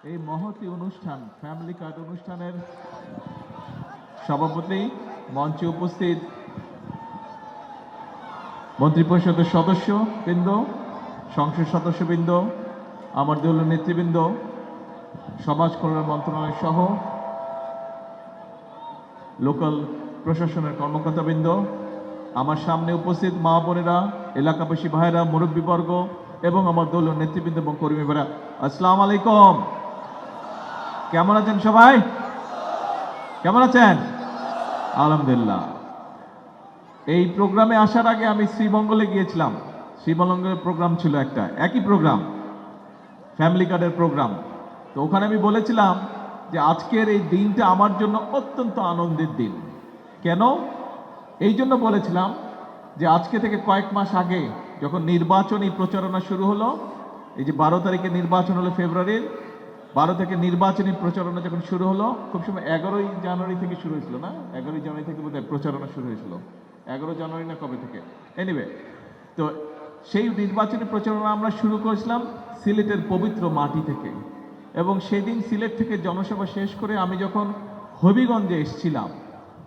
এই মহতী অনুষ্ঠান family card অনুষ্ঠানের সভাপতি, মঞ্চে উপস্থিত মন্ত্রিপরিষদের সদস্যবৃন্দ, সংসদ সদস্যবৃন্দ, আমার দলীয় নেতৃবৃন্দ, সমাজ কল্যাণ মন্ত্রণালয় সহ লোকাল প্রশাসনের কর্মকর্তাবৃন্দ, আমার সামনে উপস্থিত মা বোনেরা, এলাকাবাসী ভাইরা, মুরব্বীবর্গ এবং আমার দলীয় নেতৃবৃন্দ এবং কর্মী ভাইরা, আসসালামু আলাইকুম। কেমন আছেন সবাই? কেমন আছেন? আলহামদুলিল্লাহ। এই প্রোগ্রামে আসার আগে আমি শ্রীমঙ্গলে গিয়েছিলাম। শ্রীমঙ্গলের প্রোগ্রাম ছিল একটা, একই প্রোগ্রাম, ফ্যামিলি কার্ডের প্রোগ্রাম। তো ওখানে আমি বলেছিলাম যে আজকের এই দিনটা আমার জন্য অত্যন্ত আনন্দের দিন। কেন? এই জন্য বলেছিলাম যে আজকে থেকে কয়েক মাস আগে যখন নির্বাচনী প্রচারণা শুরু হলো, এই যে 12 তারিখে নির্বাচন হলো ফেব্রুয়ারির, 12 থেকে নির্বাচনী প্রচারণা যখন শুরু হলো, খুব সময় 11ই জানুয়ারি থেকে শুরু হয়েছিল না? 11ই জানুয়ারি থেকে বোধহয় প্রচারণা শুরু হয়েছিল, 11 জানুয়ারি না কবে থেকে, এনিওয়ে। তো সেই নির্বাচনী প্রচারণা আমরা শুরু করেছিলাম সিলেটের পবিত্র মাটি থেকে, এবং সেদিন সিলেট থেকে জনসভা শেষ করে আমি যখন হবিগঞ্জে এসেছিলাম,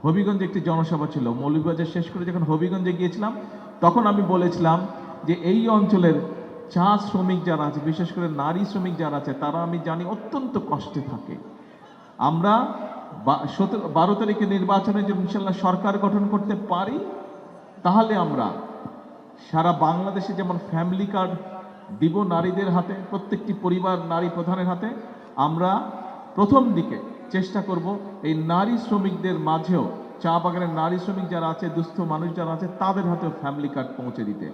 হবিগঞ্জে একটি জনসভা ছিল, মৌলভীবাজার শেষ করে যখন হবিগঞ্জে গিয়েছিলাম, তখন আমি বলেছিলাম যে এই অঞ্চলের চা শ্রমিক যারা আছে, বিশেষ করে নারী শ্রমিক যারা আছে, তারা আমি জানি অত্যন্ত কষ্টে থাকে। আমরা 12 তারিখে নির্বাচনে যদি ইনশাল্লাহ সরকার গঠন করতে পারি, তাহলে আমরা সারা বাংলাদেশে যেমন ফ্যামিলি কার্ড দিব নারীদের হাতে, প্রত্যেকটি পরিবার নারী প্রধানের হাতে, আমরা প্রথম দিকে চেষ্টা করব এই নারী শ্রমিকদের মাঝেও, চা বাগানের নারী শ্রমিক যারা আছে, দুস্থ মানুষ যারা আছে, তাদের হাতেও ফ্যামিলি কার্ড পৌঁছে দিতে।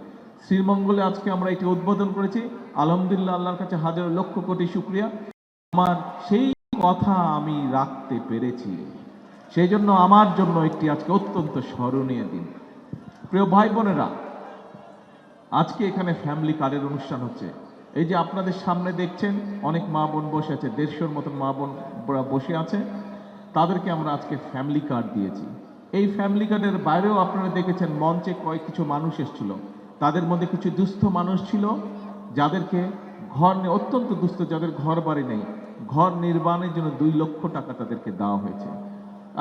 শ্রীমঙ্গলে আজকে আমরা এটি উদ্বোধন করেছি। আলহামদুলিল্লাহ, আল্লাহর কাছে হাজার লক্ষ কোটি শুকরিয়া, আমার সেই কথা আমি রাখতে পেরেছি। সেই জন্য আমার জন্য একটি আজকে অত্যন্ত স্মরণীয় দিন। প্রিয় ভাই বোনেরা, আজকে এখানে ফ্যামিলি কার্ডের অনুষ্ঠান হচ্ছে। এই যে আপনাদের সামনে দেখছেন অনেক মা বোন বসে আছে, 150-র মতন মা বোন বসে আছে, তাদেরকে আমরা আজকে ফ্যামিলি কার্ড দিয়েছি। এই ফ্যামিলি কার্ডের বাইরেও আপনারা দেখেছেন মঞ্চে কিছু মানুষ এসেছিল, তাদের মধ্যে কিছু দুস্থ মানুষ ছিল, যাদেরকে অত্যন্ত দুস্থ, যাদের ঘর বাড়ি নেই, ঘর নির্মাণের জন্য 2 লক্ষ টাকা তাদেরকে দেওয়া হয়েছে।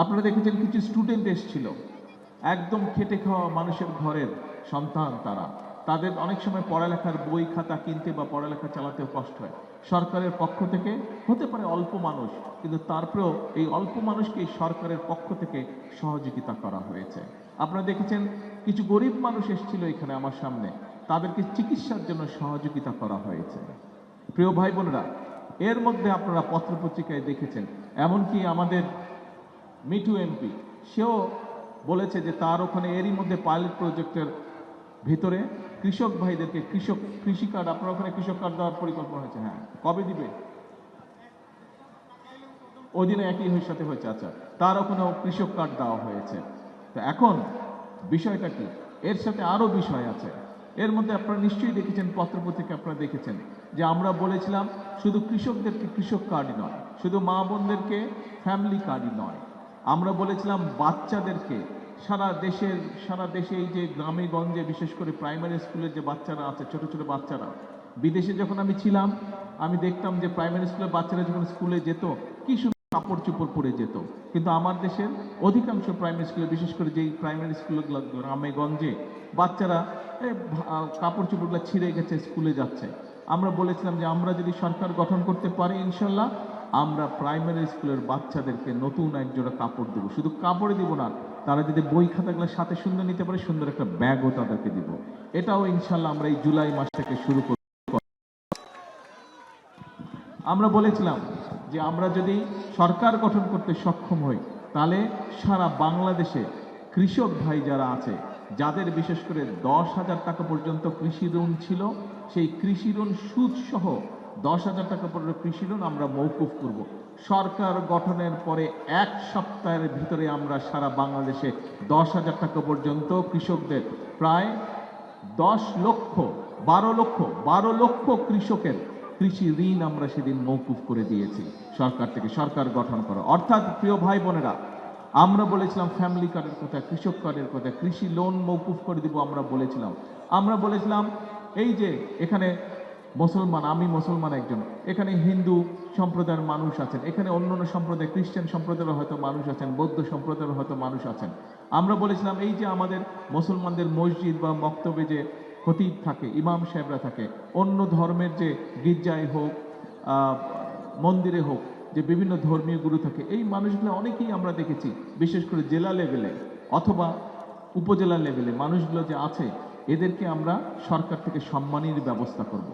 আপনারা দেখেছেন কিছু স্টুডেন্ট এসেছিল, একদম খেটে খাওয়া মানুষের ঘরের সন্তান তারা, তাদের অনেক সময় পড়ালেখার বই খাতা কিনতে বা পড়ালেখা চালাতেও কষ্ট হয়। সরকারের পক্ষ থেকে, হতে পারে অল্প মানুষ, কিন্তু তারপরেও এই অল্প মানুষকে সরকারের পক্ষ থেকে সহযোগিতা করা হয়েছে। আপনারা দেখেছেন কিছু গরিব মানুষ এসেছিল এখানে আমার সামনে, তাদেরকে চিকিৎসার জন্য সহযোগিতা করা হয়েছে। প্রিয় ভাই বোনেরা, এর মধ্যে আপনারা পত্রপত্রিকায় দেখেছেন, এমনকি আমাদের মিঠু এমপি, সেও বলেছে যে তার ওখানে এরই মধ্যে পাইলট প্রজেক্টের ভিতরে কৃষক ভাইদেরকে কৃষি কার্ড, আপনার ওখানে কৃষক কার্ড দেওয়ার পরিকল্পনা হয়েছে। হ্যাঁ, কবে দিবে? ওই দিনে একই সাথে হয়েছে। আচ্ছা, তার ওখানেও কৃষক কার্ড দেওয়া হয়েছে। তো এখন বিষয়টা কি? এর সাথে আরো বিষয় আছে। এর মধ্যে আপনারা নিশ্চয়ই দেখেছেন, পত্রপত্রিকা আপনারা দেখেছেন যে আমরা বলেছিলাম শুধু কৃষকদেরকে কৃষক কার্ডই নয়, শুধু মা বোনদেরকে ফ্যামিলি কার্ডই নয়, আমরা বলেছিলাম বাচ্চাদেরকে সারা দেশে এই যে গ্রামে গঞ্জে, বিশেষ করে প্রাইমারি স্কুলের যে বাচ্চারা আছে, ছোট ছোট বাচ্চারা, বিদেশে যখন আমি ছিলাম আমি দেখতাম যে প্রাইমারি স্কুলের বাচ্চারা যখন স্কুলে যেত, কি সুন্দর কাপড় চোপড় পরে যেত। কিন্তু আমার দেশের অধিকাংশ প্রাইমারি স্কুলে, বিশেষ করে যেই প্রাইমারি স্কুলগুলো গ্রামে গঞ্জে, বাচ্চারা কাপড় চোপড়গুলো ছিঁড়ে গেছে, স্কুলে যাচ্ছে। আমরা বলেছিলাম যে আমরা যদি সরকার গঠন করতে পারি, ইনশাল্লাহ আমরা প্রাইমারি স্কুলের বাচ্চাদেরকে নতুন এক জোড়া কাপড় দেবো। শুধু কাপড়ে দিব না, তারা যদি বই খাতাগুলো সাথে সুন্দর নিতে পারে, সুন্দর একটা ব্যাগও তাদেরকে দিব। এটাও ইনশাল্লাহ আমরা এই জুলাই মাস থেকে শুরু করব। আমরা বলেছিলাম যে আমরা যদি সরকার গঠন করতে সক্ষম হই, তাহলে সারা বাংলাদেশে কৃষক ভাই যারা আছে, যাদের বিশেষ করে 10,000 টাকা পর্যন্ত কৃষি ঋণ ছিল, সেই কৃষি ঋণ সুদ সহ 10,000 টাকা পর্যন্ত কৃষি ঋণ আমরা মৌকুফ করব। সরকার গঠনের পরে 1 সপ্তাহের ভিতরে আমরা সারা বাংলাদেশে 10,000 টাকা পর্যন্ত কৃষকদের প্রায় 12 লক্ষ কৃষকের কৃষি ঋণ আমরা সেদিন মৌকুফ করে দিয়েছি সরকার থেকে, সরকার গঠন করা। অর্থাৎ প্রিয় ভাই বোনেরা, আমরা বলেছিলাম ফ্যামিলি কার্ডের কথা, কৃষক কার্ডের কথা, কৃষি লোন মৌকুফ করে দিব আমরা বলেছিলাম। এই যে এখানে মুসলমান, আমি মুসলমান একজন, এখানে হিন্দু সম্প্রদায়ের মানুষ আছেন, এখানে অন্যান্য সম্প্রদায় খ্রিস্টান সম্প্রদায়ের হয়তো মানুষ আছেন, বৌদ্ধ সম্প্রদায়ের হয়তো মানুষ আছেন। আমরা বলেছিলাম এই যে আমাদের মুসলমানদের মসজিদ বা মক্তবে যে খতিব থাকে, ইমাম সাহেবরা থাকে, অন্য ধর্মের যে গির্জায় হোক মন্দিরে হোক যে বিভিন্ন ধর্মীয় গুরু থাকে, এই মানুষগুলো অনেকেই আমরা দেখেছি বিশেষ করে জেলা লেভেলে অথবা উপজেলা লেভেলে মানুষগুলো যে আছে, এদেরকে আমরা সরকার থেকে সম্মানের ব্যবস্থা করব।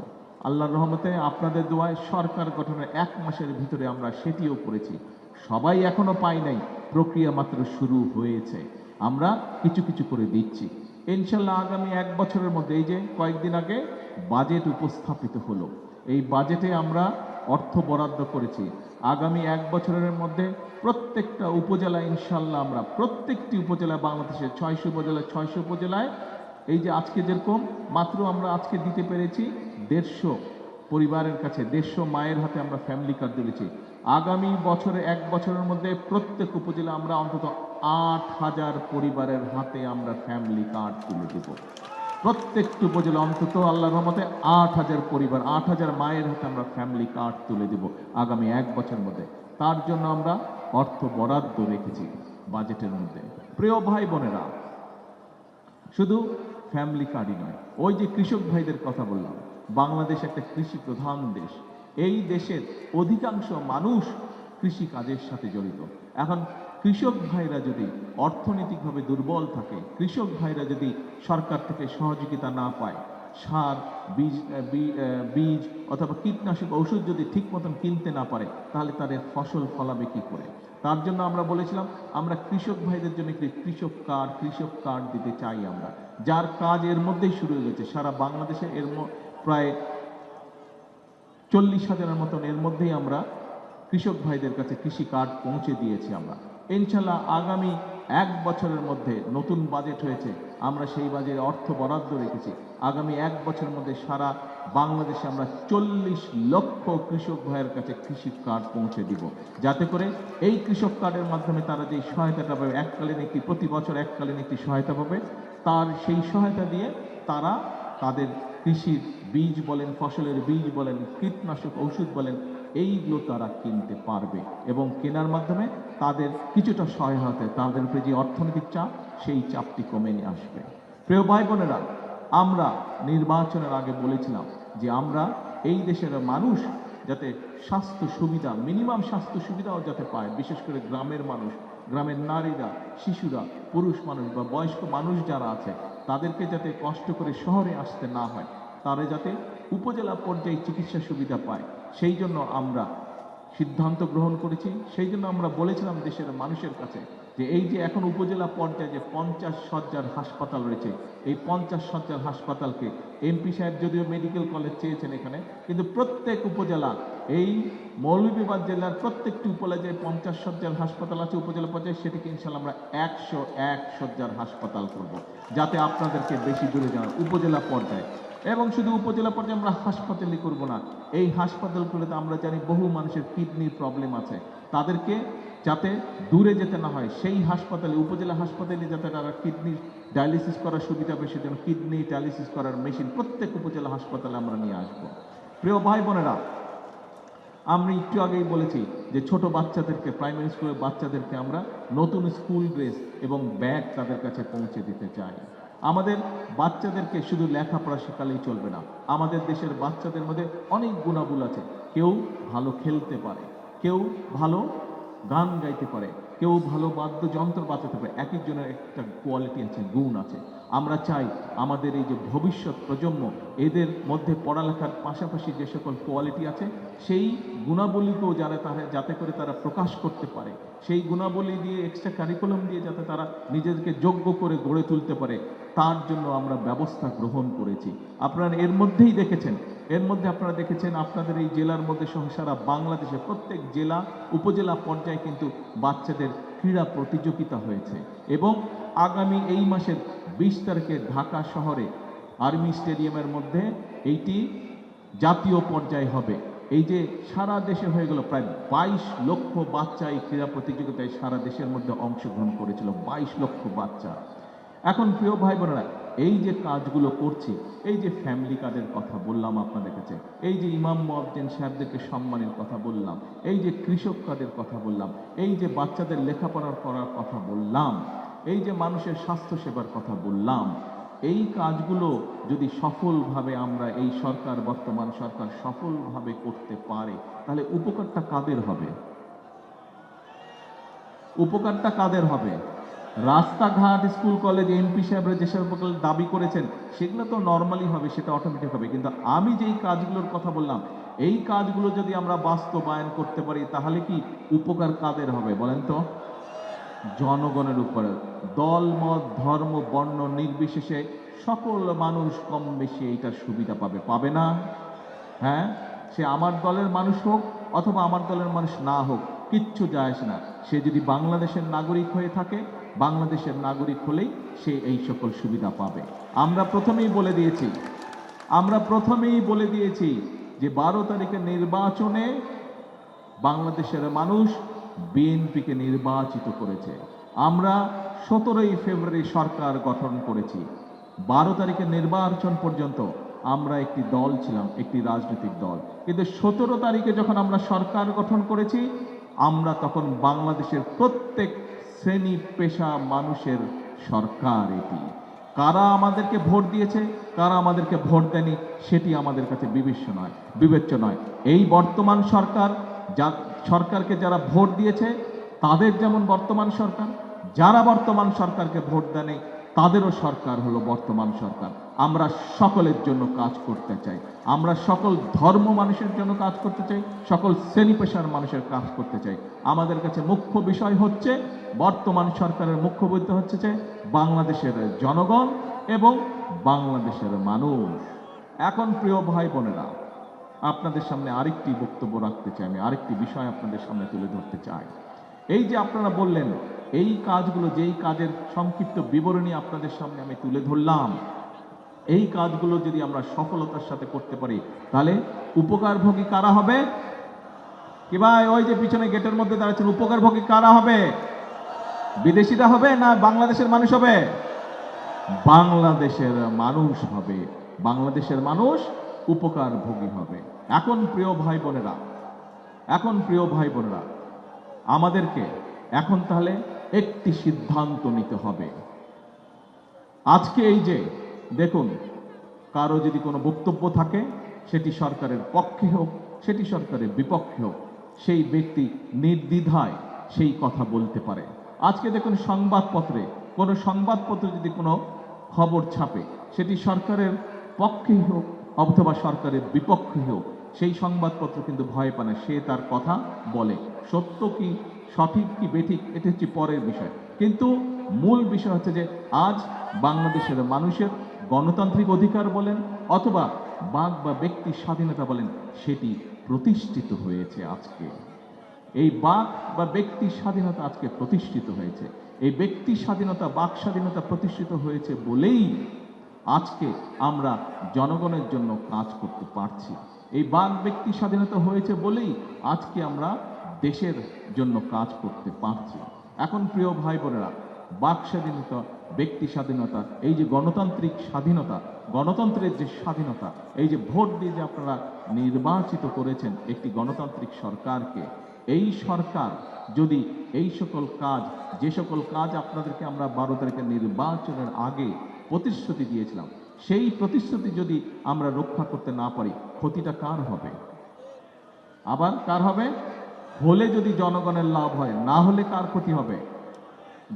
আল্লাহর রহমতে আপনাদের দোয়ায় সরকার গঠনের 1 মাসের ভিতরে আমরা সেটিও করেছি। সবাই এখনো পাই নাই, প্রক্রিয়া মাত্র শুরু হয়েছে, আমরা কিছু কিছু করে দিচ্ছি। ইনশাল্লাহ আগামী 1 বছরের মধ্যে, এই যে কয়েকদিন আগে বাজেট উপস্থাপিত হলো, এই বাজেটে আমরা অর্থ বরাদ্দ করেছি। আগামী 1 বছরের মধ্যে প্রত্যেকটা উপজেলা ইনশাল্লাহ আমরা প্রত্যেকটি উপজেলা, বাংলাদেশের 600 উপজেলায় 600 উপজেলায় এই যে আজকে যেরকম মাত্র আমরা আজকে দিতে পেরেছি 150 পরিবারের কাছে, 150 মায়ের হাতে আমরা ফ্যামিলি কার্ড দিয়েছি। আগামী বছরে 1 বছরের মধ্যে প্রত্যেক উপজেলা আমরা অন্তত 8000 পরিবারের হাতে আমরা ফ্যামিলি কার্ড তুলে দেব। প্রত্যেকটি উপজেলা অন্তত আল্লাহর রহমতে 8000 পরিবার, 8000 মায়ের হাতে আমরা ফ্যামিলি কার্ড তুলে দেব আগামী 1 বছরের মধ্যে। তার জন্য আমরা অর্থ বরাদ্দ রেখেছি বাজেটের মধ্যে। প্রিয় ভাই বোনেরা, শুধু ফ্যামিলি কার্ডই নয়, ওই যে কৃষক ভাইদের কথা বললাম, বাংলাদেশ একটা কৃষি প্রধান দেশ। এই দেশের অধিকাংশ মানুষ কৃষি কাজের সাথে জড়িত। এখন কৃষক ভাইরা যদি অর্থনৈতিকভাবে দুর্বল থাকে, কৃষক ভাইরা যদি সরকার থেকে সহযোগিতা না পায়, সার, বীজ অথবা কীটনাশক ঔষধ যদি ঠিক মতন কিনতে না পারে, তাহলে তাদের ফসল ফলাবে কি করে? তার জন্য আমরা বলেছিলাম আমরা কৃষক ভাইদের জন্য একটি কৃষক কার্ড দিতে চাই আমরা, যার কাজ এর মধ্যেই শুরু হয়ে গেছে। সারা বাংলাদেশে এর প্রায় 40,000-এর মতন এর মধ্যেই আমরা কৃষক ভাইদের কাছে কৃষি কার্ড পৌঁছে দিয়েছি আমরা। ইনশাল্লাহ আগামী 1 বছরের মধ্যে নতুন বাজেট হয়েছে, আমরা সেই বাজেটে অর্থ বরাদ্দ রেখেছি। আগামী 1 বছরের মধ্যে সারা বাংলাদেশে আমরা 40 লক্ষ কৃষক ভাইয়ের কাছে কৃষি কার্ড পৌঁছে দিব, যাতে করে এই কৃষক কার্ডের মাধ্যমে তারা যে সহায়তাটা পাবে, প্রতি বছর এককালীন একটি সহায়তা পাবে, তার সেই সহায়তা দিয়ে তারা তাদের কৃষির বীজ বলেন, ফসলের বীজ বলেন, কীটনাশক ঔষধ বলেন, এইগুলো তারা কিনতে পারবে এবং কেনার মাধ্যমে তাদের কিছুটা সহায়তা, তাদের উপরে যে অর্থনৈতিক চাপ, সেই চাপটি কমে নিয়ে আসবে। প্রিয় ভাই বোনেরা, আমরা নির্বাচনের আগে বলেছিলাম যে আমরা এই দেশের মানুষ যাতে স্বাস্থ্য সুবিধা, মিনিমাম স্বাস্থ্য সুবিধাও যাতে পায়, বিশেষ করে গ্রামের মানুষ, গ্রামের নারীরা, শিশুরা, পুরুষ মানুষ বা বয়স্ক মানুষ যারা আছে, তাদেরকে যাতে কষ্ট করে শহরে আসতে না হয়, তারা যাতে উপজেলা পর্যায়ে চিকিৎসা সুবিধা পায়, সেই জন্য আমরা সিদ্ধান্ত গ্রহণ করেছি। সেই জন্য আমরা বলেছিলাম দেশের মানুষের কাছে যে এই যে এখন উপজেলা পর্যায়ে যে 50 শয্যার হাসপাতাল রয়েছে, এই 50 শয্যার হাসপাতালকে এমপি সাহেব যদিও মেডিকেল কলেজ চেয়েছেন এখানে, কিন্তু প্রত্যেক উপজেলা, এই মৌলভীবাজার জেলার প্রত্যেকটি উপজেলায় 50 শয্যার হাসপাতাল আছে উপজেলা পর্যায়ে, সেটিকে ইনশাল্লাহ আমরা 101 শয্যার হাসপাতাল করব, যাতে আপনাদেরকে বেশি দূরে যাওয়া উপজেলা পর্যায়ে। এবং শুধু উপজেলা পর্যায়ে আমরা হাসপাতালই করব না, এই হাসপাতালগুলোতে আমরা জানি বহু মানুষের কিডনির প্রবলেম আছে, তাদেরকে যাতে দূরে যেতে না হয়, সেই হাসপাতালে, উপজেলা হাসপাতালে যাতে তারা কিডনি ডায়ালিসিস করার সুবিধা পায়, সেজন্য কিডনি ডায়ালিসিস করার মেশিন প্রত্যেক উপজেলা হাসপাতালে আমরা নিয়ে আসবো। প্রিয় ভাই বোনেরা, আমি একটু আগেই বলেছি যে ছোট বাচ্চাদেরকে, প্রাইমারি স্কুলের বাচ্চাদেরকে আমরা নতুন স্কুল ড্রেস এবং ব্যাগ তাদের কাছে পৌঁছে দিতে চাই। আমাদের বাচ্চাদেরকে শুধু লেখাপড়া শেখালেই চলবে না, আমাদের দেশের বাচ্চাদের মধ্যে অনেক গুণাগুণ আছে। কেউ ভালো খেলতে পারে, কেউ ভালো গান গাইতে পারে, কেউ ভালো বাদ্যযন্ত্র বাজাতে পারে, এক একজনের একটা কোয়ালিটি আছে, গুণ আছে। আমরা চাই আমাদের এই যে ভবিষ্যৎ প্রজন্ম, এদের মধ্যে পড়ালেখার পাশাপাশি যে সকল কোয়ালিটি আছে, সেই গুণাবলীকেও যাতে করে তারা প্রকাশ করতে পারে, সেই গুণাবলী দিয়ে এক্সট্রা কারিকুলাম দিয়ে যাতে তারা নিজেদেরকে যোগ্য করে গড়ে তুলতে পারে, তার জন্য আমরা ব্যবস্থা গ্রহণ করেছি। আপনারা এর মধ্যেই দেখেছেন, আপনারা দেখেছেন আপনাদের এই জেলার মধ্যে সহ সারা বাংলাদেশে প্রত্যেক জেলা উপজেলা পর্যায়ে কিন্তু বাচ্চাদের ক্রীড়া প্রতিযোগিতা হয়েছে এবং আগামী এই মাসের 20 তারিখে ঢাকা শহরে আর্মি স্টেডিয়ামের মধ্যে এইটি জাতীয় পর্যায়ে হবে। এই যে সারা দেশে হয়ে গেল, প্রায় 22 লক্ষ বাচ্চা এই ক্রীড়া প্রতিযোগিতায় সারা দেশের মধ্যে অংশগ্রহণ করেছিল, 22 লক্ষ বাচ্চা। এখন প্রিয় ভাই বোনেরা, এই যে কাজগুলো করছি, এই যে ফ্যামিলি কার্ডের কথা বললাম আপনাদের কাছে, এই যে ইমাম মুয়াজ্জিন সাহেবদেরকে সম্মানের কথা বললাম, এই যে কৃষক কার্ডের কথা বললাম, এই যে বাচ্চাদের লেখাপড়া করার কথা বললাম, এই যে মানুষের স্বাস্থ্য সেবার কথা বললাম, এই কাজগুলো যদি সফলভাবে আমরা এই সরকার, বর্তমান সরকার সফলভাবে করতে পারে, তাহলে উপকারটা কাদের হবে? উপকারটা কাদের হবে? রাস্তাঘাট, স্কুল কলেজ, এমপি সাহেবরা যেসব দাবি করেছেন সেগুলো তো নর্মালি হবে, সেটা অটোমেটিক হবে। কিন্তু আমি যেই কাজগুলোর কথা বললাম, এই কাজগুলো যদি আমরা বাস্তবায়ন করতে পারি, তাহলে কি উপকার কাদের হবে বলেন তো? জনগণের উপরে। দল, মত, ধর্ম, বর্ণ নির্বিশেষে সকল মানুষ কম বেশি এইটার সুবিধা পাবে, পাবে না? হ্যাঁ, সে আমার দলের মানুষ হোক অথবা আমার দলের মানুষ না হোক, কিচ্ছু যায় আসে না। সে যদি বাংলাদেশের নাগরিক হয়ে থাকে, বাংলাদেশের নাগরিক হলেই সে এই সকল সুবিধা পাবে। আমরা প্রথমেই বলে দিয়েছি যে 12 তারিখের নির্বাচনে বাংলাদেশের মানুষ বিএনপিকে নির্বাচিত করেছে। আমরা 17ই ফেব্রুয়ারি সরকার গঠন করেছি। 12 তারিখের নির্বাচন পর্যন্ত আমরা একটি দল ছিলাম, একটি রাজনৈতিক দল। কিন্তু 17 তারিখে যখন আমরা সরকার গঠন করেছি, আমরা তখন বাংলাদেশের প্রত্যেক শ্রেণী পেশা মানুষের সরকার এটি। কারা আমাদেরকে ভোট দিয়েছে, কারা আমাদেরকে ভোট দেয়নি, সেটি আমাদের কাছে বিবেচ্য নয়। এই বর্তমান সরকার, সরকারকে যারা ভোট দিয়েছে তাদের যেমন বর্তমান সরকার, যারা বর্তমান সরকারকে ভোট দেয়নি তাদেরও সরকার হলো বর্তমান সরকার। আমরা সকলের জন্য কাজ করতে চাই, আমরা সকল ধর্ম মানুষের জন্য কাজ করতে চাই, সকল শ্রেণী পেশার মানুষের কাজ করতে চাই। আমাদের কাছে মুখ্য বিষয় হচ্ছে, বর্তমান সরকারের মুখ্য বলতে হচ্ছে যে বাংলাদেশের জনগণ এবং বাংলাদেশের মানুষ। এখন প্রিয় ভাই বোনেরা, আপনাদের সামনে আরেকটি বক্তব্য রাখতে চাই, আমি আরেকটি বিষয় আপনাদের সামনে তুলে ধরতে চাই। এই যে আপনারা বললেন, এই কাজগুলো, যেই কাজের সংক্ষিপ্ত বিবরণী আপনাদের সামনে আমি তুলে ধরলাম, এই কাজগুলো যদি আমরা সফলতার সাথে করতে পারি, তাহলে উপকারভোগী কারা হবে? কি ভাই, ওই যে পিছনে গেটের মধ্যে দাঁড়াচ্ছেন, উপকারভোগী কারা হবে? বিদেশিরা হবে না বাংলাদেশের মানুষ হবে? বাংলাদেশের মানুষ হবে। বাংলাদেশের মানুষ উপকারভোগী হবে। এখন প্রিয় ভাই বোনেরা, আমাদেরকে এখন তাহলে একটি সিদ্ধান্ত নিতে হবে। আজকে এই যে দেখুন, কারো যদি কোনো বক্তব্য থাকে, সেটি সরকারের পক্ষে হোক, সেটি সরকারের বিপক্ষে হোক, সেই ব্যক্তি নির্দ্বিধায় সেই কথা বলতে পারে। আজকে দেখুন, কোনো সংবাদপত্রে যদি কোনো খবর ছাপে, সেটি সরকারের পক্ষেই হোক অথবা সরকারের বিপক্ষে হোক, সেই সংবাদপত্র কিন্তু ভয় পায় না, সে তার কথা বলে। সত্য কি, সঠিক কি বেঠিক, এটা হচ্ছে পরের বিষয়। কিন্তু মূল বিষয় হচ্ছে যে আজ বাংলাদেশের মানুষের গণতান্ত্রিক অধিকার বলেন অথবা বাক বা ব্যক্তির স্বাধীনতা বলেন, সেটি প্রতিষ্ঠিত হয়েছে আজকে। এই বাক বা ব্যক্তির স্বাধীনতা আজকে প্রতিষ্ঠিত হয়েছে। এই ব্যক্তি স্বাধীনতা, বাক স্বাধীনতা প্রতিষ্ঠিত হয়েছে বলেই আজকে আমরা জনগণের জন্য কাজ করতে পারছি। এই বাক ব্যক্তি স্বাধীনতা হয়েছে বলেই আজকে আমরা দেশের জন্য কাজ করতে পারছি। এখন প্রিয় ভাই বোনেরা, বাক স্বাধীনতা, ব্যক্তি স্বাধীনতা, এই যে গণতান্ত্রিক স্বাধীনতা, গণতন্ত্রের যে স্বাধীনতা, এই যে ভোট দিয়ে যে আপনারা নির্বাচিত করেছেন একটি গণতান্ত্রিক সরকারকে, এই সরকার যদি এই সকল কাজ, যে সকল কাজ আপনাদেরকে আমরা 12 তারিখের নির্বাচনের আগে প্রতিশ্রুতি দিয়েছিলাম, সেই প্রতিশ্রুতি যদি আমরা রক্ষা করতে না পারি, ক্ষতিটা কার হবে? আবার কার হবে? হলে যদি জনগণের লাভ হয়, না হলে কার ক্ষতি হবে?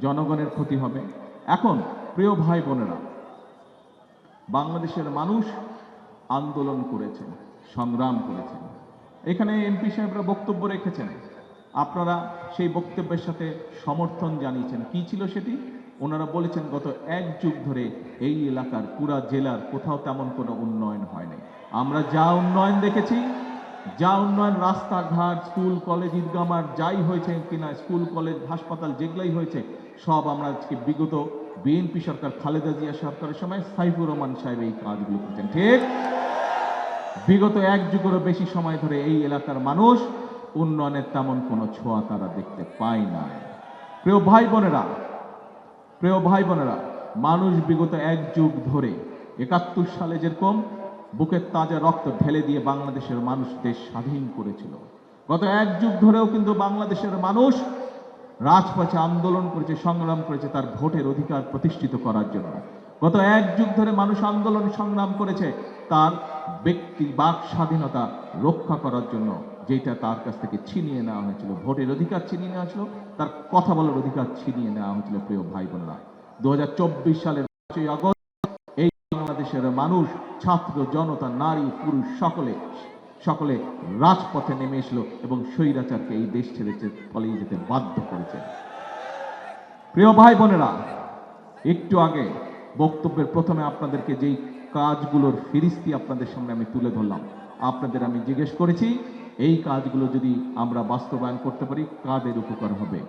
জনগণের ক্ষতি হবে। এখন প্রিয় ভাই বোনেরা, বাংলাদেশের মানুষ আন্দোলন করেছেন, সংগ্রাম করেছেন, এখানে এমপি সাহেবরা বক্তব্য রেখেছেন, আপনারা সেই বক্তব্যের সাথে সমর্থন জানিয়েছেন। কি ছিল সেটি? ওনারা বলেছেন গত 1 যুগ ধরে এই এলাকার, পুরা জেলার কোথাও তেমন কোনো উন্নয়ন হয়নি। আমরা যা উন্নয়ন দেখেছি, যা উন্নয়ন, রাস্তাঘাট, স্কুল কলেজ, ঈদগাহ মাঠ, যাই হয়েছে কিনা, স্কুল কলেজ হাসপাতাল যেগুলাই হয়েছে, সব আমরা আজকে বিগত বিএনপি সরকার, খালেদা জিয়া সরকারের সময় সাইফুর রহমান সাহেব এই কাজগুলো করেছেন। ঠিক, বিগত 1 যুগেরও বেশি সময় ধরে এই এলাকার মানুষ উন্নয়নের তেমন কোনো ছোঁয়া তারা দেখতে পায় না। প্রিয় ভাই বোনেরা, মানুষ বিগত 1 যুগ ধরে 71 সালে যেরকম বুকের তাজা রক্ত ঢেলে দিয়ে বাংলাদেশের মানুষ দেশ স্বাধীন করেছিল, গত 1 যুগ ধরেও কিন্তু বাংলাদেশের মানুষ রাজপথে আন্দোলন করেছে, সংগ্রাম করেছে তার ভোটের অধিকার প্রতিষ্ঠিত করার জন্য। গত 1 যুগ ধরে মানুষ আন্দোলন সংগ্রাম করেছে তার ব্যক্তি বাক স্বাধীনতা রক্ষা করার জন্য, যেটা তার কাছ থেকে ছিনিয়ে নেওয়া হয়েছিল। ভোটের অধিকার ছিনিয়ে নেওয়া হয়েছিল, তার কথা বলার অধিকার ছিনিয়ে নেওয়া হয়েছিল। প্রিয় ভাই বোনেরা, 2024 সালের 5ই আগস্ট এই বাংলাদেশের মানুষ, ছাত্র জনতা, নারী পুরুষ সকলে রাজপথে নেমে এসলো এবং স্বৈরাচারকে এই দেশ ছেড়ে পালিয়ে যেতে বাধ্য করেছে। প্রিয় ভাই বোনেরা, একটু আগে বক্তব্যের প্রথমে আপনাদেরকে যেই কাজগুলোর ফিরিস্তি আপনাদের সামনে আমি তুলে ধরলাম, আপনাদের আমি জিজ্ঞেস করেছি এই কাজগুলো যদি আমরা বাস্তবায়ন করতে পারি কাদের উপকার হবে?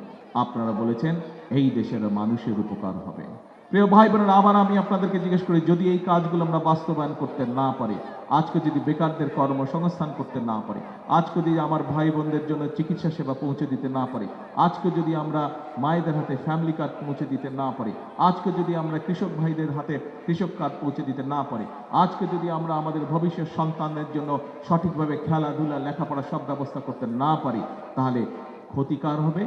আপনারা বলেছেন এই দেশের মানুষের উপকার হবে। প্রিয় ভাই বোনেরা, আবার আমি আপনাদেরকে জিজ্ঞেস করি, যদি এই কাজগুলো আমরা বাস্তবায়ন করতে না পারি, আজকে যদি বেকারদের কর্মসংস্থান করতে না পারি, আজকে যদি আমার ভাই বোনদের জন্য চিকিৎসা সেবা পৌঁছে দিতে না পারি, আজকে যদি আমরা মায়েদের হাতে ফ্যামিলি কার্ড পৌঁছে দিতে না পারি, আজকে যদি আমরা কৃষক ভাইদের হাতে কৃষক কার্ড পৌঁছে দিতে না পারি, আজকে যদি আমরা আমাদের ভবিষ্যৎ সন্তানদের জন্য সঠিকভাবে খেলাধুলা লেখাপড়া সব ব্যবস্থা করতে না পারি, তাহলে ক্ষতিকার হবে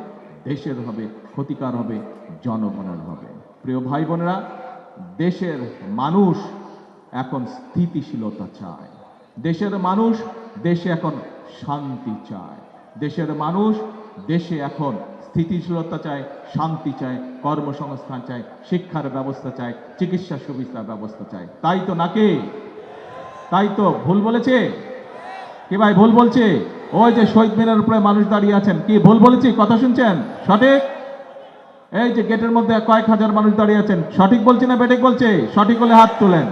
দেশের, হবে ক্ষতিকার হবে জনগণের হবে। প্রিয় ভাই বোনেরা, দেশের মানুষ এখন স্থিতিশীলতা চায়, দেশের মানুষ দেশে এখন শান্তি চায়, দেশের মানুষ দেশে এখন স্থিতিশীলতা চায়, শান্তি চায়, কর্মসংস্থান চায়, শিক্ষার ব্যবস্থা চায়, চিকিৎসা সুবিধার ব্যবস্থা চায়। তাই তো নাকি? তাই তো ভুল বলেছে কি ভাই? ভুল বলছে? ওই যে শহীদ মিনারের উপরে মানুষ দাঁড়িয়ে আছেন, কি ভুল বলেছি? কথা শুনছেন? সঠিক? এই যে গেটের মধ্যে কয়েক হাজার মানুষ দাঁড়িয়ে আছেন, সঠিক বলছি না বেঠিক বলছে? সঠিক হলে হাত তোলেন।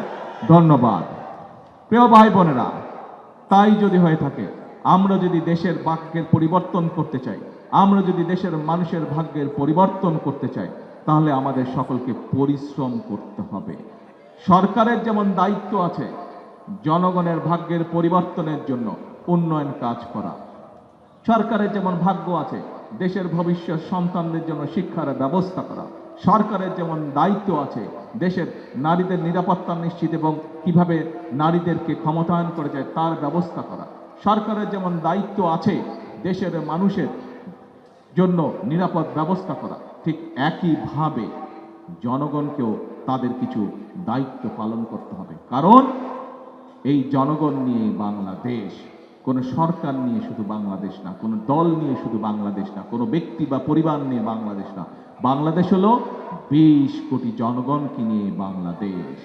ধন্যবাদ। প্রিয় ভাই বোনেরা, তাই যদি হয়ে থাকে, আমরা যদি দেশের ভাগ্যের পরিবর্তন করতে চাই, আমরা যদি দেশের মানুষের ভাগ্যের পরিবর্তন করতে চাই, তাহলে আমাদের সকলকে পরিশ্রম করতে হবে। সরকারের যেমন দায়িত্ব আছে জনগণের ভাগ্যের পরিবর্তনের জন্য উন্নয়ন কাজ করা, সরকারের যেমন ভাগ্য আছে দেশের ভবিষ্যৎ সন্তানদের জন্য শিক্ষার ব্যবস্থা করা, সরকারের যেমন দায়িত্ব আছে দেশের নারীদের নিরাপত্তা নিশ্চিত এবং কিভাবে নারীদেরকে ক্ষমতায়ন করা যায় তার ব্যবস্থা করা, সরকারের যেমন দায়িত্ব আছে দেশের মানুষের জন্য নিরাপদ ব্যবস্থা করা, ঠিক একইভাবে জনগণকেও তাদের কিছু দায়িত্ব পালন করতে হবে। কারণ এই জনগণ নিয়ে বাংলাদেশ, কোনো সরকার নিয়ে শুধু বাংলাদেশ না, কোনো দল নিয়ে শুধু বাংলাদেশ না, কোনো ব্যক্তি বা পরিবার নিয়ে বাংলাদেশ না। বাংলাদেশ হলো 20 কোটি জনগণকে নিয়ে বাংলাদেশ।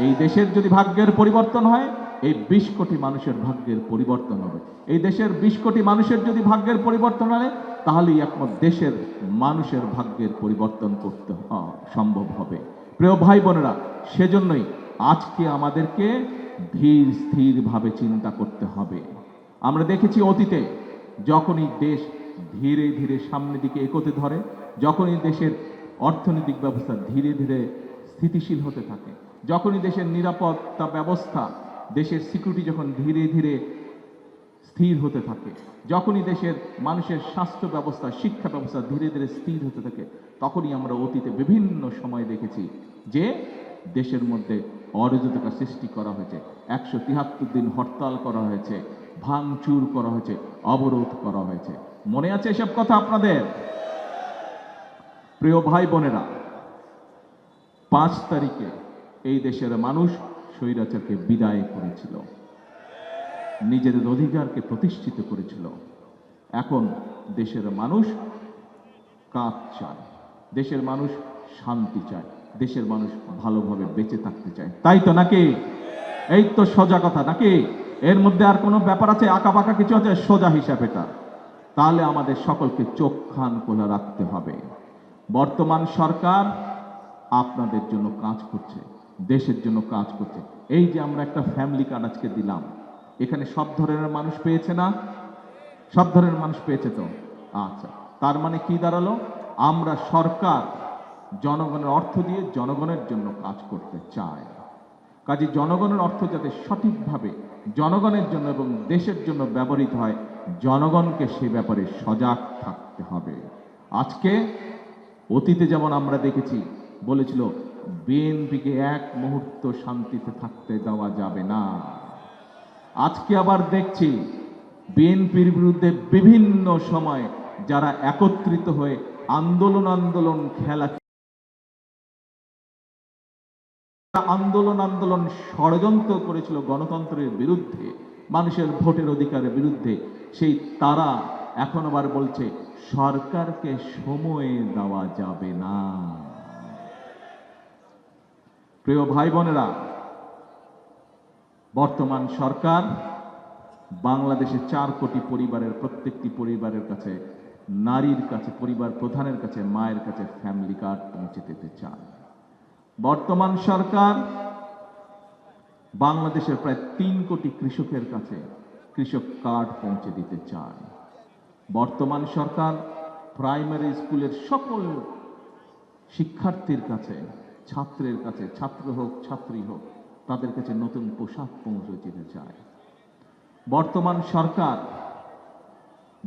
এই দেশের যদি ভাগ্যের পরিবর্তন হয়, এই 20 কোটি মানুষের ভাগ্যের পরিবর্তন হবে। এই দেশের 20 কোটি মানুষের যদি ভাগ্যের পরিবর্তন হয়, তাহলেই একমাত্র দেশের মানুষের ভাগ্যের পরিবর্তন করতে সম্ভব হবে। প্রিয় ভাই বোনেরা, সেজন্যই আজকে আমাদেরকে ধীর স্থিরভাবে চিন্তা করতে হবে। আমরা দেখেছি অতীতে যখনই দেশ ধীরে ধীরে সামনের দিকে এগোতে ধরে, যখনই দেশের অর্থনৈতিক ব্যবস্থা ধীরে ধীরে স্থিতিশীল হতে থাকে, যখনই দেশের নিরাপত্তা ব্যবস্থা, দেশের সিকিউরিটি যখন ধীরে ধীরে স্থির হতে থাকে, যখনই দেশের মানুষের স্বাস্থ্য ব্যবস্থা, শিক্ষা ব্যবস্থা ধীরে ধীরে স্থির হতে থাকে, তখনই আমরা অতীতে বিভিন্ন সময় দেখেছি যে দেশের মধ্যে অরাজকতা সৃষ্টি করা হয়েছে, 173 দিন হরতাল করা হয়েছে, ভাঙচুর করা হয়েছে, অবরোধ করা হয়েছে। মনে আছে এসব কথা আপনাদের? প্রিয় ভাই বোনেরা, 5 তারিখে এই দেশের মানুষ স্বৈরাচারকে বিদায় করেছিল, নিজেদের অধিকারকে প্রতিষ্ঠিত করেছিল। এখন দেশের মানুষ কাজ চায়, দেশের মানুষ শান্তি চায়, দেশের মানুষ ভালোভাবে বেঁচে থাকতে চায়। তাই তো নাকি? এই তো সোজা কথা নাকি? এর মধ্যে আর কোনো ব্যাপার আছে? আঁকা বাঁকা কিছু আছে? সোজা হিসাব এটা। তাহলে আমাদের সকলকে চোখ কান খোলা রাখতে হবে। বর্তমান সরকার আপনাদের জন্য কাজ করছে, দেশের জন্য কাজ করছে। এই যে আমরা একটা ফ্যামিলি কার্ড আজকে দিলাম, এখানে সব ধরনের মানুষ পেয়েছে না? সব ধরনের মানুষ পেয়েছে তো? আচ্ছা, তার মানে কি দাঁড়ালো? আমরা সরকার জনগণের অর্থ দিয়ে জনগণের জন্য কাজ করতে চায়। কাজে জনগণের অর্থ যাতে সঠিকভাবে জনগণের জন্য এবং দেশের জন্য ব্যবহৃত হয়, জনগণকে সে ব্যাপারে সজাগ থাকতে হবে। আজকে অতীতে যেমন আমরা দেখেছি, বলেছিল বিএনপিকে এক মুহূর্ত শান্তিতে থাকতে দেওয়া যাবে না। আজকে আবার দেখছি বিএনপির বিরুদ্ধে বিভিন্ন সময় যারা একত্রিত হয়ে আন্দোলন খেলা আন্দোলন ষড়যন্ত্র করেছিল গণতন্ত্রের বিরুদ্ধে, মানুষের ভোটের অধিকারের বিরুদ্ধে, সেই তারা এখন আবার বলছে সরকারকে সময় দেওয়া যাবে না। প্রিয় ভাই বোনেরা, বর্তমান সরকার বাংলাদেশে 4 কোটি পরিবারের প্রত্যেকটি পরিবারের কাছে, নারীর কাছে, পরিবার প্রধানের কাছে, মায়ের কাছে ফ্যামিলি কার্ড পৌঁছে দিতে চায়। বর্তমান সরকার বাংলাদেশের প্রায় 3 কোটি কৃষকের কাছে কৃষক কার্ড পৌঁছে দিতে চায়। বর্তমান সরকার প্রাইমারি স্কুলের সকল শিক্ষার্থীর কাছে, ছাত্রের কাছে, ছাত্র হোক ছাত্রী হোক, তাদের কাছে নতুন পোশাক পৌঁছে দিতে চায়। বর্তমান সরকার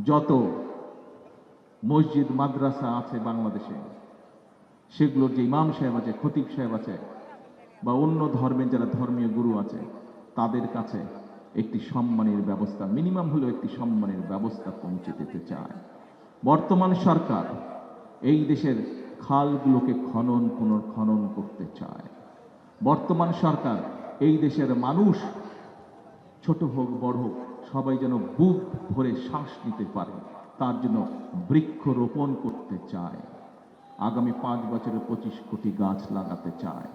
যত মসজিদ মাদ্রাসা আছে বাংলাদেশে, সেগুলোর যে ইমাম সাহেব আছে, খতিব সাহেব আছে, বা অন্য ধর্মের যারা ধর্মীয় গুরু আছে, তাদের কাছে একটি সম্মানের ব্যবস্থা, মিনিমাম হলেও একটি সম্মানের ব্যবস্থা পৌঁছে দিতে চায়। বর্তমান সরকার এই দেশের খালগুলোকে পুনর্খনন করতে চায়। বর্তমান সরকার এই দেশের মানুষ, ছোট হোক বড় হোক, সবাই যেন বুক ভরে শ্বাস নিতে পারে, তার জন্য বৃক্ষরোপণ করতে চায়। আগামী 5 বছরে 25 কোটি গাছ লাগাতে চায়।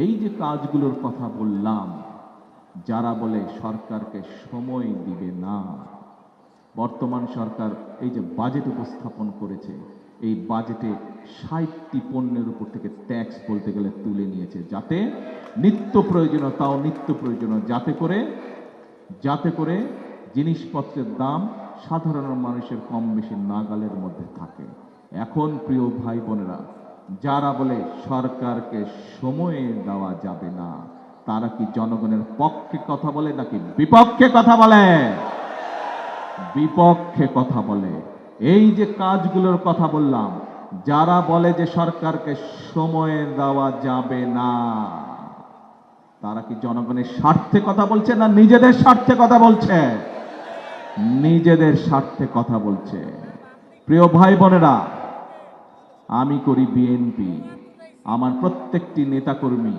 এই যে কাজগুলোর কথা বললাম, যারা বলে সরকারকে সময় দিবে না, বর্তমান সরকার এই যে বাজেট উপস্থাপন করেছে, এই বাজেটে 60টি পণ্যের উপর থেকে ট্যাক্স বলতে গেলে তুলে নিয়েছে, যাতে নিত্য প্রয়োজনীয়, তাও নিত্য প্রয়োজনীয়, যাতে করে জিনিসপত্রের দাম সাধারণ মানুষের কম বেশি নাগালের মধ্যে থাকে। এখন প্রিয় ভাই বোনেরা, যারা বলে সরকারকে সময় দেওয়া যাবে না, তারা কি জনগণের পক্ষে কথা বলে নাকি বিপক্ষে কথা বলে? বিপক্ষে কথা বলে। এই যে কাজগুলোর কথা বললাম, যারা বলে যে সরকারকে সময় দেওয়া যাবে না, তারা কি জনগণের স্বার্থে কথা বলছে না নিজেদের স্বার্থে কথা বলছে? নিজেদের স্বার্থে কথা বলছে। প্রিয় ভাই বোনেরা, আমি করি বিএনপি, আমার প্রত্যেকটি নেতাকর্মী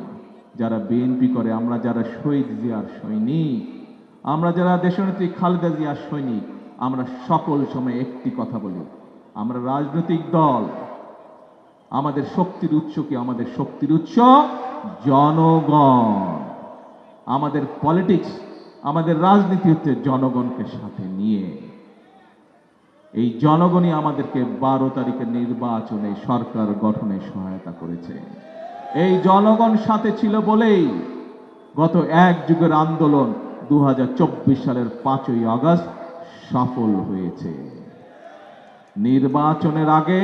যারা বিএনপি করে, আমরা যারা শহীদ জিয়ার সৈনিক, আমরা যারা দেশনেত্রী খালেদা জিয়ার সৈনিক, আমরা সকল সময় একটি কথা বলি, আমরা রাজনৈতিক দল, আমাদের শক্তির উৎস কি? আমাদের শক্তির উৎস জনগণ। আমাদের পলিটিক্স, আমাদের রাজনীতি হচ্ছে জনগণকে সাথে নিয়ে। এই জনগণই আমাদেরকে 12 তারিখের নির্বাচনে সরকার গঠনে সহায়তা করেছে। এই জনগণ সাথে ছিল বলেই গত 1 যুগের আন্দোলন 2024 সালের 5ই আগস্ট সফল হয়েছে। নির্বাচনের আগে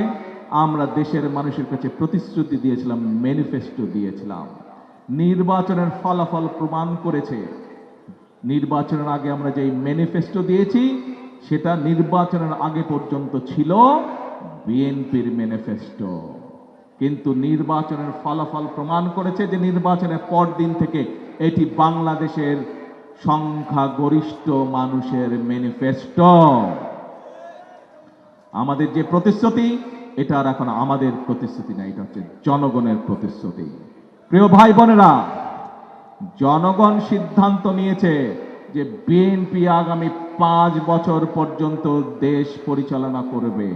আমরা দেশের মানুষের কাছে প্রতিশ্রুতি দিয়েছিলাম, ম্যানিফেস্টো দিয়েছিলাম। নির্বাচনের ফলাফল প্রমাণ করেছে, নির্বাচনের আগে আমরা যেই ম্যানিফেস্টো দিয়েছি, সেটা নির্বাচনের আগে পর্যন্ত ছিল বিএনপির ম্যানিফেস্টো। কিন্তু নির্বাচনের ফলাফল প্রমাণ করেছে যে নির্বাচনের পর দিন থেকে এটি বাংলাদেশের সংখ্যাগরিষ্ঠ মানুষের ম্যানিফেস্টো। আমাদের যে প্রতিশ্রুতি, এটা আর এখন আমাদের প্রতিশ্রুতি না, এটা হচ্ছে জনগণের প্রতিশ্রুতি। প্রিয় ভাই বোনেরা, জনগণ সিদ্ধান্ত নিয়েছে যে বিএনপি আগামী 5 বছর পর্যন্ত দেশ পরিচালনা করবে।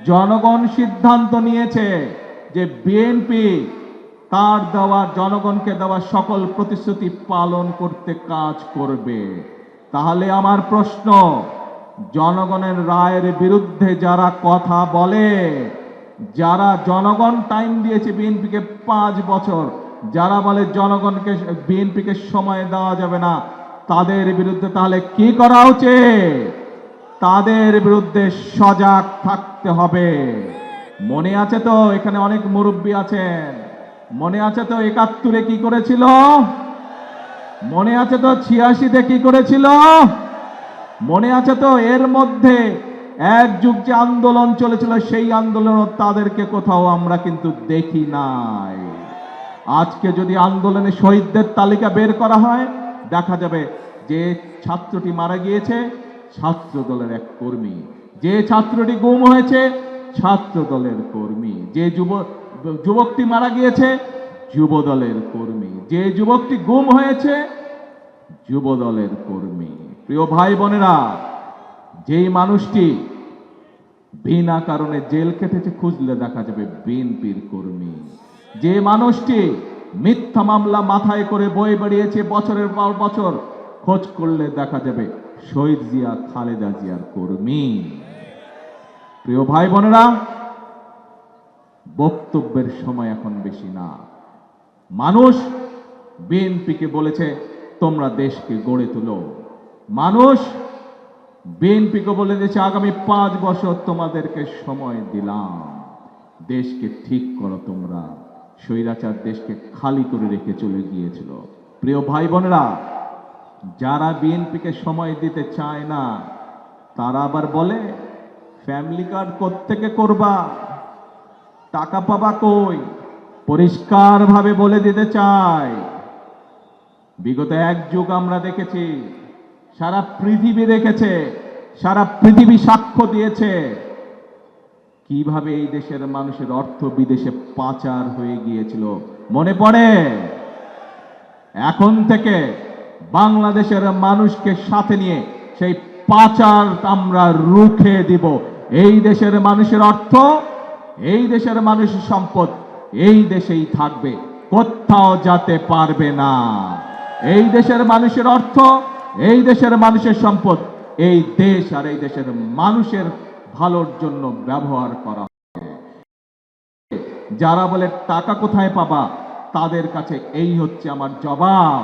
জনগণ সিদ্ধান্ত নিয়েছে যে বিএনপি তার দেওয়া, জনগণকে দেওয়া সকল প্রতিশ্রুতি পালন করতে কাজ করবে। তাহলে আমার প্রশ্ন, জনগণের রায়ের বিরুদ্ধে যারা কথা বলে, যারা জনগণ টাইম দিয়েছে বিএনপিকে 5 বছর, যারা বলে জনগণকে, বিএনপিকে সময় দেওয়া যাবে না, তাদের বিরুদ্ধে তাহলে কি করা উচিত? তাদের বিরুদ্ধে সজাগ থাকতে হবে। মনে আছে তো, এখানে অনেক মুরব্বী আছেন, মনে আছে তো 71-এ কি করেছিল? মনে আছে তো 86-তে কি করেছিল? মনে আছে তো এর মধ্যে 1 যুগ যে আন্দোলন চলেছিল, সেই আন্দোলন তাদেরকে কোথাও আমরা কিন্তু দেখি নাই। আজকে যদি আন্দোলনে শহীদদের তালিকা বের করা হয়, দেখা যাবে যে ছাত্রটি মারা গিয়েছে ছাত্র দলের এক কর্মী, যে ছাত্রটি গুম হয়েছে ছাত্র দলের কর্মী, যে যুবকটি মারা গিয়েছে যুব দলের কর্মী, যে যুবকটি গুম হয়েছে যুব দলের কর্মী। প্রিয় ভাই বোনেরা, যেই মানুষটি বিনা কারণে জেল কেটেছে খুঁজলে দেখা যাবে বিএনপির কর্মী। যে মানুষটি মিথ্যা মামলা মাথায় করে বয়ে বেরিয়েছে বছরের পর বছর, খোঁজ করলে দেখা যাবে শহীদ জিয়া খালেদা জিয়ার কর্মী। প্রিয় ভাই বোনেরা, বক্তব্যের সময় এখন বেশি না। মানুষ বিএনপিকে বলেছে তোমরা দেশকে গড়ে তোলো। মানুষ বিএনপিকে বলে দিয়েছে আগামী 5 বছর তোমাদেরকে সময় দিলাম, দেশকে ঠিক করো তোমরা। স্বৈরাচার দেশকে খালি করে রেখে চলে গিয়েছিল। প্রিয় ভাই বোনেরা, যারা বিএনপিকে সময় দিতে চায় না তারা আবার বলে ফ্যামিলি কার্ড কোত্থেকে করবা, টাকা পাবা কই। পরিষ্কার ভাবে বলে দিতে চাই, বিগত এক যুগ আমরা দেখেছি, সারা পৃথিবী দেখেছে, সারা পৃথিবী সাক্ষ্য দিয়েছে কিভাবে এই দেশের মানুষের অর্থ বিদেশে পাচার হয়ে গিয়েছিল। মনে পড়ে? এখন থেকে বাংলাদেশের মানুষকে সাথে নিয়ে সেই পাচার আমরা রুখে দিব। এই দেশের মানুষের অর্থ, এই দেশের মানুষের সম্পদ এই দেশেই থাকবে, কোথাও যেতে পারবে না। এই দেশের মানুষের অর্থ, এই দেশের মানুষের সম্পদ এই দেশ আর এই দেশের মানুষের ভালোর জন্য ব্যবহার করা হবে। যারা বলে টাকা কোথায় পাবা, তাদের কাছে এই হচ্ছে আমার জবাব।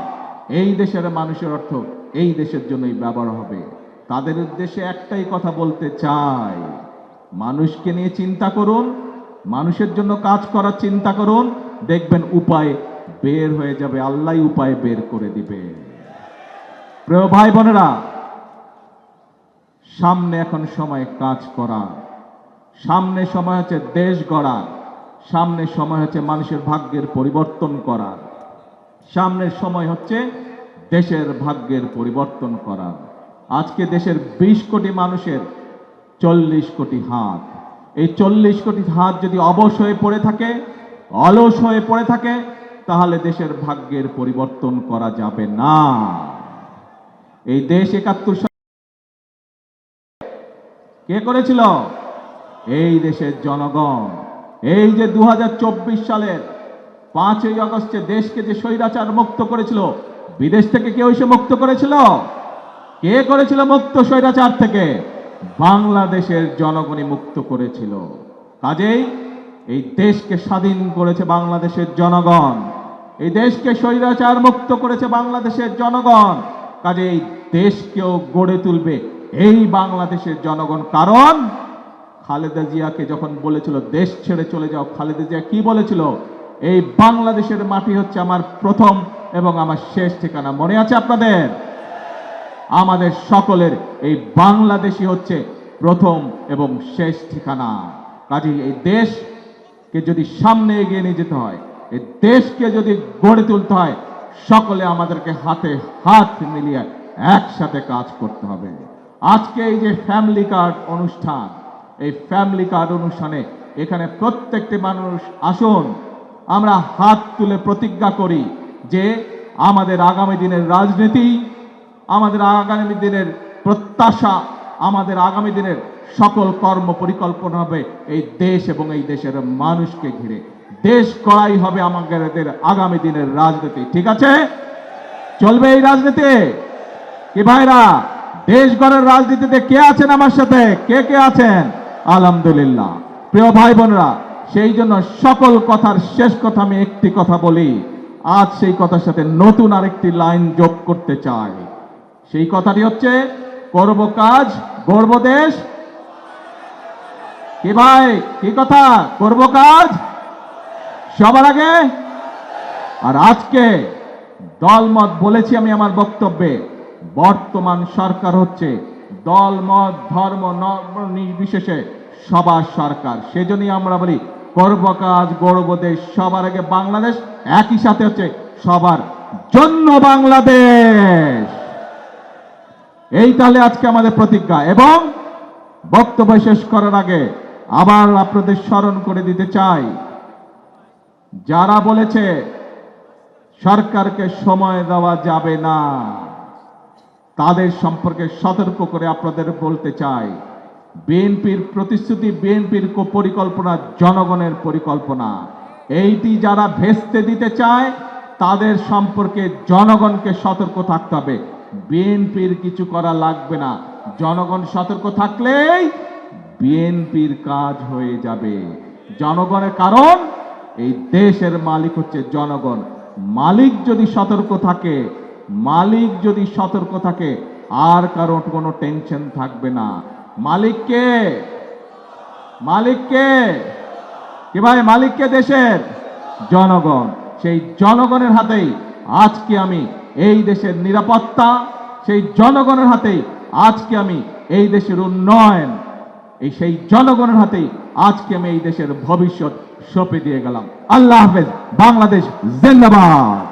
এই দেশের মানুষের অর্থ এই দেশের জন্যই ব্যবহার হবে। তাদের উদ্দেশ্যে একটাই কথা বলতে চাই, মানুষকে নিয়ে চিন্তা করুন, মানুষের জন্য কাজ করার চিন্তা করুন, দেখবেন উপায় বের হয়ে যাবে, আল্লাহ উপায় বের করে দিবে। প্রিয় ভাই বোনেরা, সামনে এখন সময় কাজ করা, সামনে সময় হচ্ছে দেশ গড়া, সামনে সময় হচ্ছে মানুষের ভাগ্যের পরিবর্তন করা, সামনের সময় হচ্ছে দেশের ভাগ্যের পরিবর্তন করা। আজকে দেশের 20 কোটি মানুষের 40 কোটি হাত, এই 40 কোটি হাত যদি অবশ হয়ে পড়ে থাকে, অলস হয়ে পড়ে থাকে, তাহলে দেশের ভাগ্যের পরিবর্তন করা যাবে না। এই দেশ 71 সালে কে করেছিল? এই দেশের জনগণ। এই যে 2024 সালের 5ই আগস্টে দেশকে যে স্বৈরাচার মুক্ত করেছিল, বিদেশ থেকে কেউ এসে মুক্ত করেছিল? কে করেছিল মুক্ত স্বৈরাচার থেকে? বাংলাদেশের জনগণই মুক্ত করেছিল। কাজেই এই দেশকে স্বাধীন করেছে বাংলাদেশের জনগণ, এই দেশকে স্বৈরাচার মুক্ত করেছে বাংলাদেশের জনগণ। কাজে এই দেশকেও গড়ে তুলবে এই বাংলাদেশের জনগণ। কারণ খালেদা জিয়াকে যখন বলেছিল দেশ ছেড়ে চলে যাও, খালেদা জিয়া কি বলেছিল? এই বাংলাদেশের মাটি হচ্ছে আমার প্রথম এবং আমার শেষ ঠিকানা। মনে আছে আপনাদের? আমাদের সকলের এই বাংলাদেশই হচ্ছে প্রথম এবং শেষ ঠিকানা। কাজেই এই দেশকে যদি সামনে এগিয়ে নিয়ে যেতে হয়, এই দেশকে যদি গড়ে তুলতে হয়, সকলে আমাদেরকে হাতে হাত মিলিয়ে একসাথে কাজ করতে হবে। আজকে এই যে ফ্যামিলি কার্ড অনুষ্ঠান, এই ফ্যামিলি কার্ড অনুষ্ঠানে এখানে প্রত্যেকটি মানুষ আসুন, আমরা হাত তুলে প্রতিজ্ঞা করি যে আমাদের আগামী দিনের রাজনীতি, আমাদের আগামী দিনের প্রত্যাশা, আমাদের আগামী দিনের সকল কর্ম পরিকল্পনা হবে এই দেশ এবং এই দেশের মানুষকে ঘিরে। দেশ করাই হবে আমাদের আগামী দিনের রাজনীতি। ঠিক আছে? চলবে এই রাজনীতি কি ভাইরা? দেশ গড়ার রাজনীতিতে কে আছেন আমার সাথে? কে কে আছেন? আলহামদুলিল্লাহ। প্রিয় ভাই বোনেরা, সেই জন্য সকল কথার শেষ কথা আমি একটি কথা বলি। আজ সেই কথার সাথে নতুন আরেকটি লাইন যোগ করতে চাই। সেই কথাটি হচ্ছে করব কাজ, গড়ব দেশ। কি ভাই, কি কথা? করব কাজ সবার আগে। আর আজকে দলমত বলেছি আমি আমার বক্তব্যে, বর্তমান সরকার হচ্ছে দলমত ধর্ম নির্বিশেষে সবার সরকার। সেজন্যই আমরা বলি করব কাজ, গড়ব দেশ। সবার আগে বাংলাদেশ, একই সাথে হচ্ছে সবার জন্য বাংলাদেশ। এই তাহলে আজকে আমাদের প্রতিজ্ঞা। এবং বক্তব্য শেষ করার আগে আবার আপনাদের স্মরণ করে দিতে চাই, যারা বলেছে সরকারকে সময় দেওয়া যাবে না, তাদের সম্পর্কে সতর্ক করে আপনাদের বলতে চাই, বিএনপির প্রতিশ্রুতি, বিএনপির পরিকল্পনা জনগণের পরিকল্পনা। এইটি যারা ভেস্তে দিতে চায় তাদের সম্পর্কে জনগণকে সতর্ক থাকতে হবে। বিএনপির কিছু করা লাগবে না, জনগণ সতর্ক থাকলেই বিএনপির কাজ হয়ে যাবে। জনগণের, কারণ এই দেশের মালিক হচ্ছে জনগণ। মালিক যদি সতর্ক থাকে, মালিক যদি সতর্ক থাকে, আর কারো কোনো টেনশন থাকবে না। মালিককে, মালিককে কি ভাই, মালিককে দেশের জনগণ। সেই জনগণের হাতেই আজকে আমি এই দেশের নিরাপত্তা, সেই জনগণের হাতেই আজকে আমি এই দেশের উন্নয়ন, সেই জনগণের হাতেই আজকে আমি এই দেশের ভবিষ্যৎ সঁপে দিয়ে গেলাম। আল্লাহ হাফেজ। বাংলাদেশ জিন্দাবাদ।